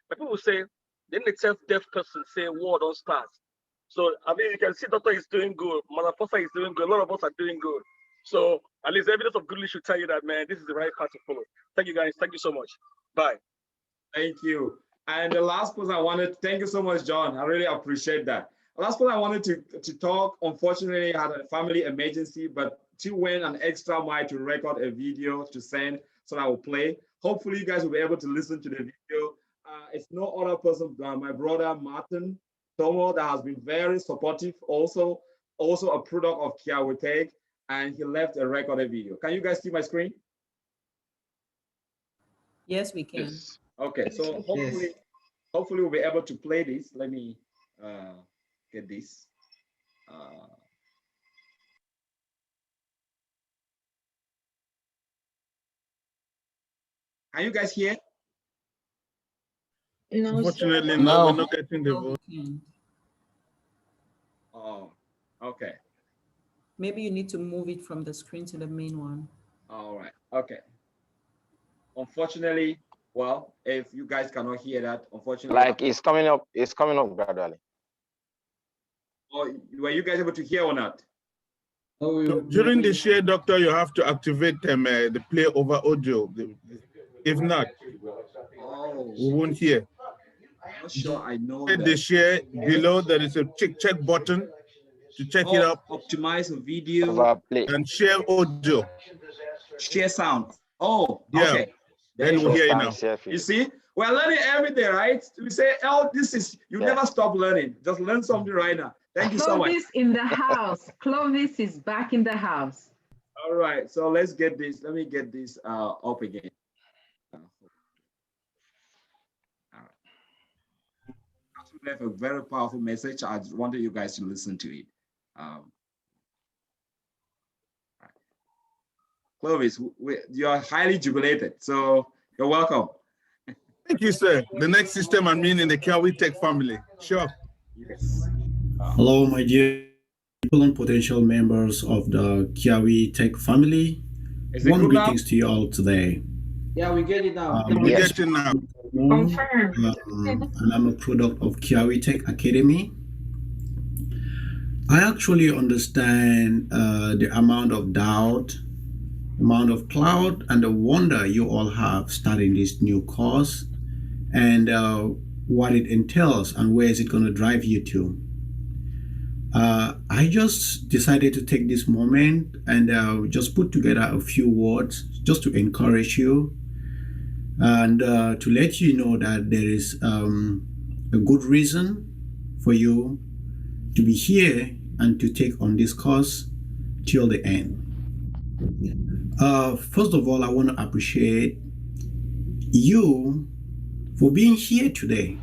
My people will say, then they tell deaf person say word on stars. So I mean, you can see Doctor is doing good. Mother Foster is doing good. A lot of us are doing good. So at least evidence of goodness should tell you that, man, this is the right path to follow. Thank you, guys. Thank you so much. Bye. Thank you. And the last person I wanted, thank you so much, John. I really appreciate that. The last person I wanted to talk, unfortunately, had a family emergency, but she went an extra mile to record a video to send, so I will play. Hopefully, you guys will be able to listen to the video. It's no other person than my brother, Martin Tomo, that has been very supportive, also a product of Kiawitechit, and he left a recorded video. Can you guys see my screen? Yes, we can. Yes. Okay, so hopefully we'll be able to play this. Let me get this. Can you guys hear? No, unfortunately, no, we're not getting the vote. Oh, okay. Maybe you need to move it from the screen to the main one. All right. Okay. Unfortunately, well, if you guys cannot hear that, unfortunately, like it's coming up gradually. Or were you guys able to hear or not? So during the share, Doctor, you have to activate the play over audio. If not, we won't hear. I'm not sure I know Hit that. the share below. There is a check button to check it up. Optimize the video Over play. And share audio. Share sound. Oh, Yeah. okay. Then we'll hear you now. Thanks, yeah, You see, we're learning every day, right? We say, oh, this is, you Yeah. never stop learning. Just learn something right now. Thank you so much. Clovis in the house. Clovis is back in the house. All right, so let's get this. Let me get this up again. All right. We have a very powerful message. I wanted you guys to listen to it. Right. Clovis, you are highly jubilated, so you're welcome. Thank you, sir. The next system admin in the Kiawitechit family. Sure. Yes. Hello, my dear people and potential members of the Kiawitechit family. Warm greetings to you all today. Yeah, we get it now. We get it now. And I'm a product of Kiawitechit Academy. I actually understand the amount of doubt, amount of cloud, and the wonder you all have starting this new course, and what it entails and where is it going to drive you to. I just decided to take this moment and just put together a few words just to encourage you and to let you know that there is a good reason for you to be here and to take on this course till the end. First of all, I want to appreciate you for being here today.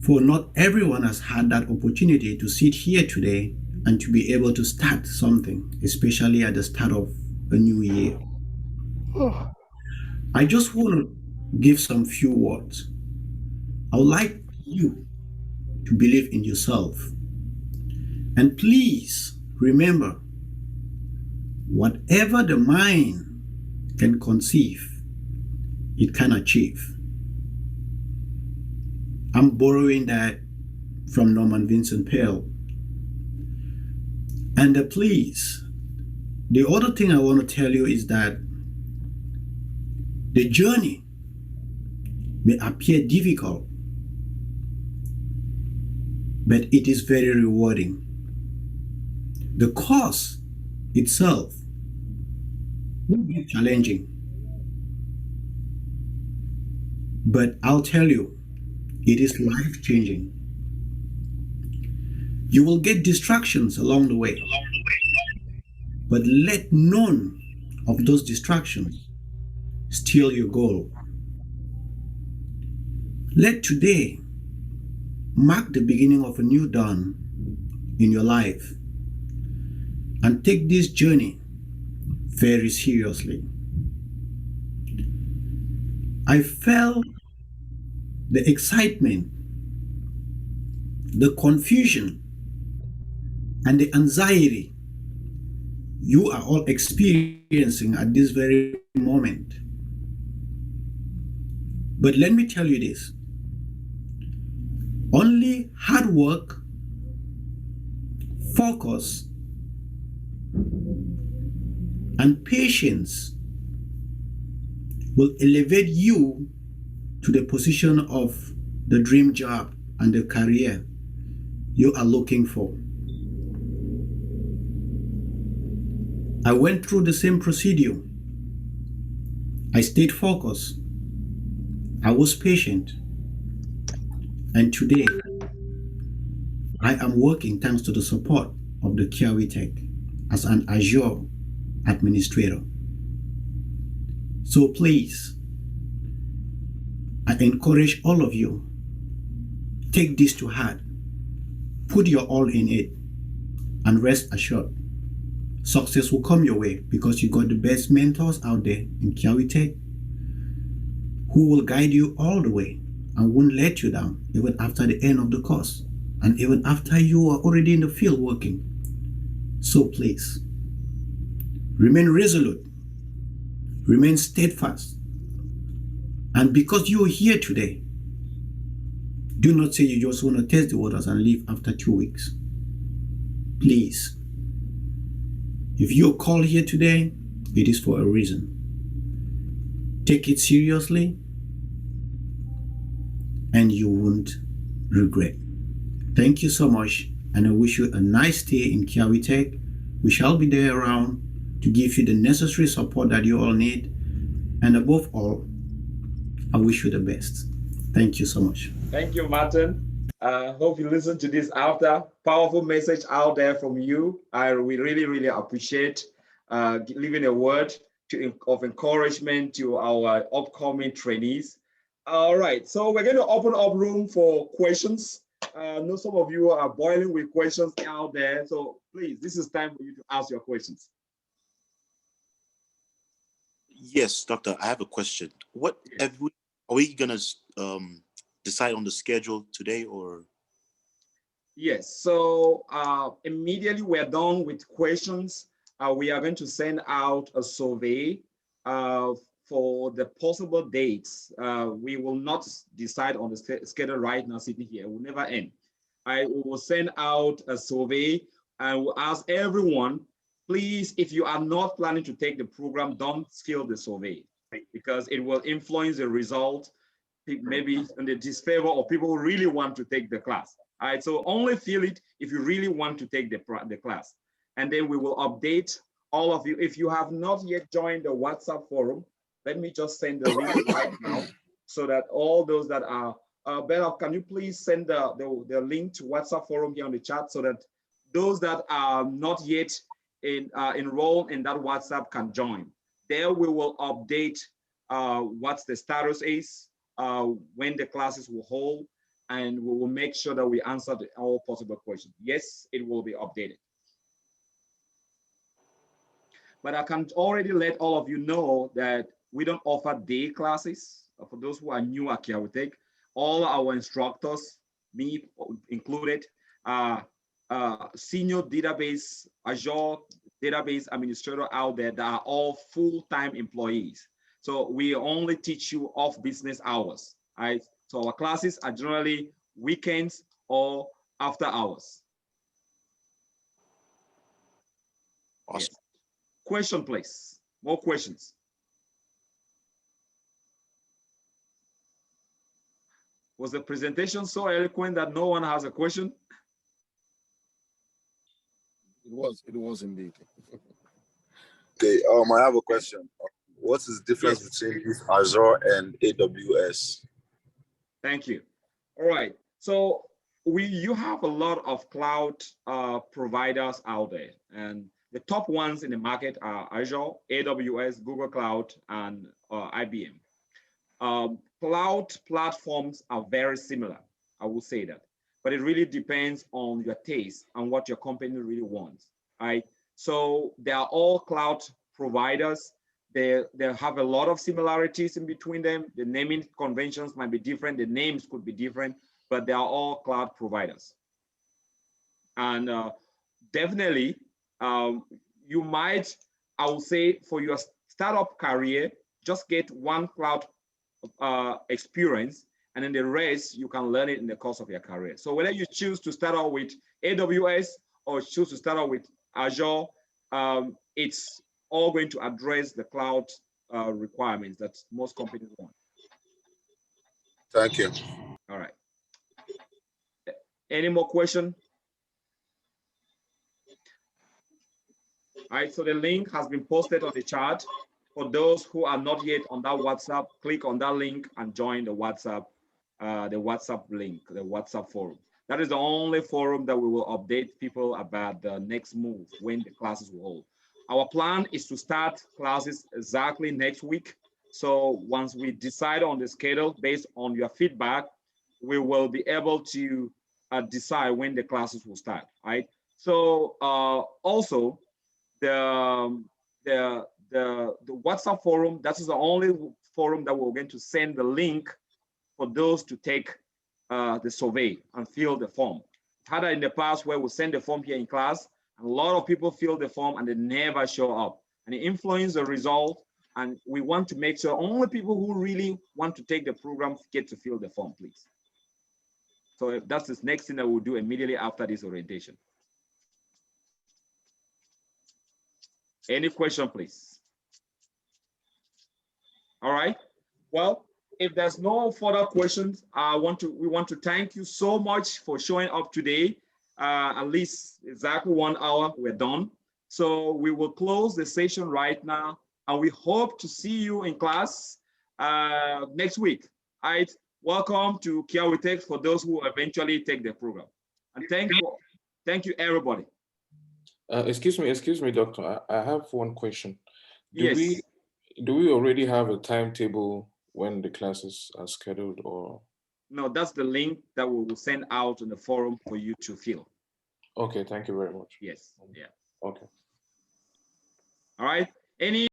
For not everyone has had that opportunity to sit here today and to be able to start something, especially at the start of a new year. I just want to give some few words. I would like you to believe in yourself. And please remember, whatever the mind can conceive, it can achieve. I'm borrowing that from Norman Vincent Peale. And please, the other thing I want to tell you is that the journey may appear difficult, but it is very rewarding. The course itself will be challenging, but I'll tell you, it is life-changing. You will get distractions along the way, but let none of those distractions steal your goal. Let today mark the beginning of a new dawn in your life and take this journey very seriously. I felt the excitement, the confusion, and the anxiety you are all experiencing at this very moment. But let me tell you this, only hard work, focus, and patience will elevate you to the position of the dream job and the career you are looking for. I went through the same procedure. I stayed focused. I was patient. And today, I am working thanks to the support of the Kiawitechit as an Azure administrator. So please, I encourage all of you, take this to heart, put your all in it, and rest assured, success will come your way because you got the best mentors out there in Kiawitechit who will guide you all the way and won't let you down even after the end of the course and even after you are already in the field working. So please, remain resolute, remain steadfast. And because you are here today, do not say you just want to test the waters and leave after 2 weeks. Please, if you're called here today, it is for a reason. Take it seriously and you won't regret. Thank you so much, and I wish you a nice stay in Kiawitechit. We shall be there around to give you the necessary support that you all need. And above all, I wish you the best. Thank you so much. Thank you, Martin. Hope you listen to this after. Powerful message out there from you. We really appreciate leaving a word of encouragement to our upcoming trainees. All right, so we're going to open up room for questions. I know some of you are boiling with questions out there, so please, this is time for you to ask your questions. Yes, Doctor, I have a question. What are we gonna decide on the schedule today, or? Yes, so immediately we're done with questions. We are going to send out a survey for the possible dates. We will not decide on the schedule right now sitting here. It will never end. I will send out a survey and will ask everyone, please, if you are not planning to take the program, don't fill the survey because it will influence the result, maybe in the disfavor of people who really want to take the class. All right, so only fill it if you really want to take the class. And then we will update all of you. If you have not yet joined the WhatsApp forum, let me just send the link right now so that all those that are, Bella, can you please send the link to WhatsApp forum here on the chat so that those that are not yet enrolled in that WhatsApp can join. There we will update what the status is, when the classes will hold, and we will make sure that we answer all possible questions. Yes, it will be updated. But I can already let all of you know that we don't offer day classes. For those who are new at Kiawitech, all our instructors, me included, senior database, Azure database administrator out there that are all full-time employees. So we only teach you off business hours, right? So our classes are generally weekends or after hours. Awesome. Yes. Question, please. More questions. Was the presentation so eloquent that no one has a question? It was indeed. Okay, I have a question. What is the difference between Azure and AWS? Thank you. All right. So you have a lot of cloud providers out there, and the top ones in the market are Azure, AWS, Google Cloud, and IBM. Cloud platforms are very similar, I will say that, but it really depends on your taste and what your company really wants, right? So they are all cloud providers. They have a lot of similarities in between them. The naming conventions might be different. The names could be different, but they are all cloud providers. And definitely, you might, I would say, for your startup career, just get one cloud experience, and then the rest you can learn it in the course of your career. So whether you choose to start out with AWS or choose to start out with Azure, it's all going to address the cloud requirements that most companies want. Thank you. All right. Any more questions? All right, so the link has been posted on the chat. For those who are not yet on that WhatsApp, click on that link and join the WhatsApp link, the WhatsApp forum. That is the only forum that we will update people about the next move when the classes will hold. Our plan is to start classes exactly next week. So once we decide on the schedule based on your feedback, we will be able to decide when the classes will start, right? So also the WhatsApp forum, that is the only forum that we're going to send the link for those to take the survey and fill the form. Had it in the past where we send the form here in class, and a lot of people fill the form and they never show up, and it influences the result. And we want to make sure only people who really want to take the program get to fill the form, please. So that's the next thing that we'll do immediately after this orientation. Any question, please? All right. Well, if there's no further questions, we want to thank you so much for showing up today. At least exactly 1 hour, we're done. So we will close the session right now, and we hope to see you in class next week. All right. Welcome to Kiawitechit for those who eventually take the program. And thank you, everybody. Excuse me, doctor. I have one question. Yes. Do we already have a timetable when the classes are scheduled, or? No, that's the link that we will send out on the forum for you to fill. Okay, thank you very much. Yes. Yeah. Okay. All right. Any